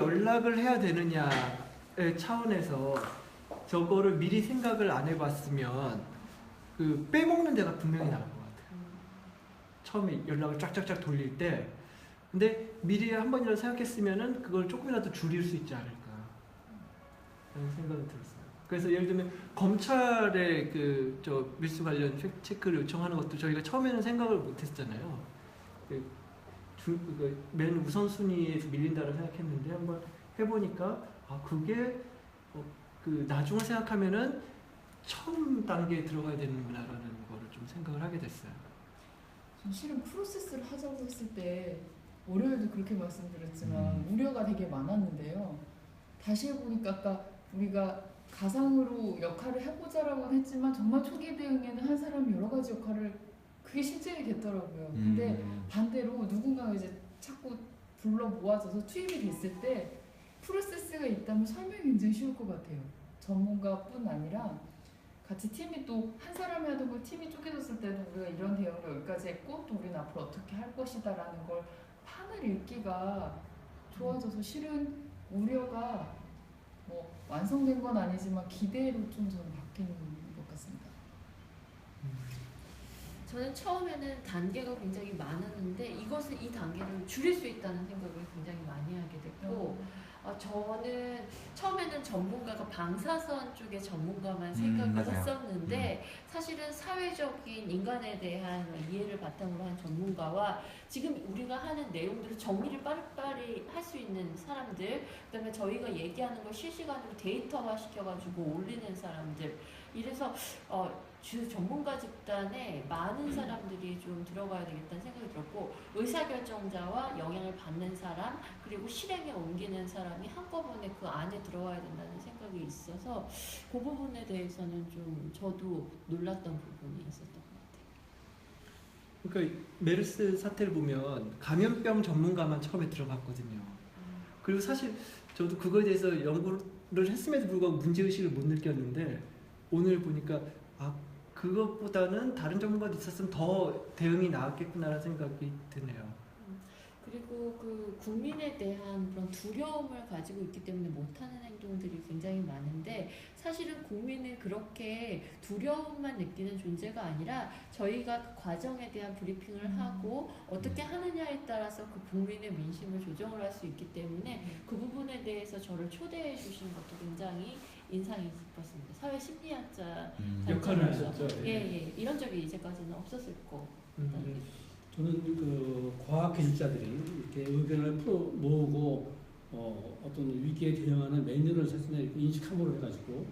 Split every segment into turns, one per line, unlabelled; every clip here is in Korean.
연락을 해야 되느냐의 차원에서 저거를 미리 생각을 안 해봤으면 그 빼먹는 데가 분명히 나올 것 같아요. 처음에 연락을 쫙쫙쫙 돌릴 때. 근데 미리 한 번이라도 생각했으면은 그걸 조금이라도 줄일 수 있지 않을까 라는 생각이 들었어요. 그래서 예를 들면 검찰에 그 저 밀수 관련 팩트 체크를 요청하는 것도 저희가 처음에는 생각을 못했잖아요. 맨 우선순위에서 밀린다고 생각했는데 한번 해보니까 그게 그 나중을 생각하면은 처음 단계에 들어가야 되는구나라는 거를 좀 생각을 하게 됐어요.
전 실은 프로세스를 하자고 했을 때 월요일도 그렇게 말씀드렸지만 우려가 되게 많았는데요. 다시 해보니까 아까 우리가 가상으로 역할을 해보자라고는 했지만 정말 초기 대응에는 한 사람이 여러 가지 역할을 그게 실제이 됐더라고요. 근데 반대로 누군가가 이제 자꾸 불러 모아져서 투입이 됐을 때 프로세스가 있다면 설명이 굉장히 쉬울 것 같아요. 전문가뿐 아니라 같이 팀이 또 한 사람이 하던 걸 팀이 쪼개졌을 때는 우리가 이런 대응을 여기까지 했고 또 우리는 앞으로 어떻게 할 것이다 라는 걸 판을 읽기가 좋아져서 실은 우려가 뭐 완성된 건 아니지만 기대로 좀 저는 바뀐 것 같습니다.
저는 처음에는 단계가 굉장히 많았는데 이 단계를 줄일 수 있다는 생각을 굉장히 많이 하게 됐고 저는 처음에는 전문가가 방사선 쪽의 전문가만 생각을 했었는데 사실은 사회적인 인간에 대한 이해를 바탕으로 한 전문가와 지금 우리가 하는 내용들을 정리를 빠르빠르 할 수 있는 사람들, 그다음에 저희가 얘기하는 걸 실시간으로 데이터화 시켜가지고 올리는 사람들, 이래서 주 전문가 집단에 많은 사람들이 좀 들어가야 되겠다는 생각이 들었고, 의사결정자와 영향을 받는 사람 그리고 실행에 옮기는 사람이 한꺼번에 그 안에 들어와야 된다는 생각이 있어서 그 부분에 대해서는 좀 저도 놀랐던 부분이 있었던 것 같아요.
그러니까 메르스 사태를 보면 감염병 전문가만 처음에 들어갔거든요. 그리고 사실 저도 그거에 대해서 연구를 했음에도 불구하고 문제의식을 못 느꼈는데 오늘 보니까 그것보다는 다른 전문가도 있었으면 더 대응이 나았겠구나라는 생각이 드네요.
그리고 그 국민에 대한 그런 두려움을 가지고 있기 때문에 못하는 행동들이 굉장히 많은데, 사실은 국민은 그렇게 두려움만 느끼는 존재가 아니라 저희가 그 과정에 대한 브리핑을 하고 어떻게 하느냐에 따라서 그 국민의 민심을 조정을 할 수 있기 때문에 그 부분에 대해서 저를 초대해 주신 것도 굉장히 인상이 깊었습니다. 사회 심리학자
역할을 하셨죠.
예, 이런 적이 이제까지는 없었을 거.
저는 그 과학 기술자들이 이렇게 의견을 모으고 어떤 위기에 대응하는 매뉴얼을 자신의 인식함으로 해가지고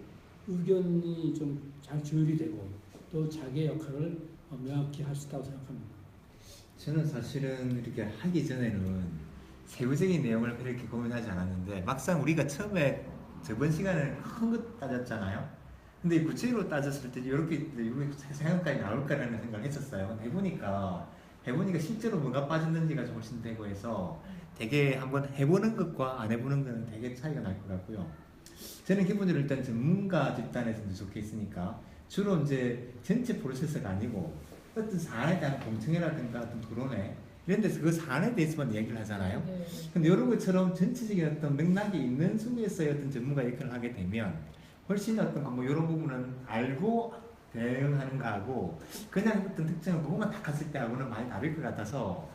의견이 좀 잘 조율이 되고 또 자기의 역할을 명확히 할 수 있다고 생각합니다.
저는 사실은 이렇게 하기 전에는 세부적인 내용을 그렇게 고민하지 않았는데 막상 우리가 처음에 저번 시간에 큰 것 따졌잖아요. 근데 구체적으로 따졌을 때 이렇게 생각까지 나올까라는 생각을 했었어요. 해보니까 실제로 뭔가 빠졌는지가 좀 훨씬 되고 해서 되게 한번 해보는 것과 안 해보는 거는 되게 차이가 날 것 같고요. 저는 기본적으로 일단 전문가 집단에서 속해 있으니까 주로 이제 전체 프로세스가 아니고 어떤 사안에 대한 공청회라든가 어떤 토론회 이런 데서 그 사안에 대해서만 얘기를 하잖아요. 근데 이런 것처럼 전체적인 어떤 맥락이 있는 속에서의 어떤 전문가 역할을 하게 되면 훨씬 어떤 이런 부분은 알고 대응하는 거하고 그냥 어떤 특정한 부분만 딱 갔을 때하고는 많이 다를 것 같아서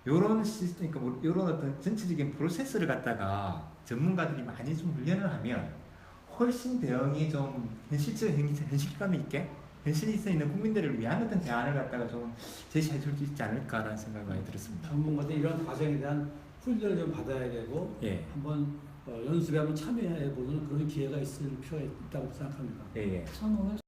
요런 시스템, 그러니까 요런 어떤 전체적인 프로세스를 갖다가 전문가들이 많이 좀 훈련을 하면 훨씬 대응이 좀 현실감이 있게 현실이 있는 국민들을 위한 어떤 대안을 갖다가 좀 제시해 줄 수 있지 않을까라는 생각이 많이 들었습니다.
전문가들 이런 과정에 대한 훈련을 좀 받아야 되고 한번 연습에 한번 참여해 보는 그런 기회가 있을 필요가 있다고 생각합니다.
전 오늘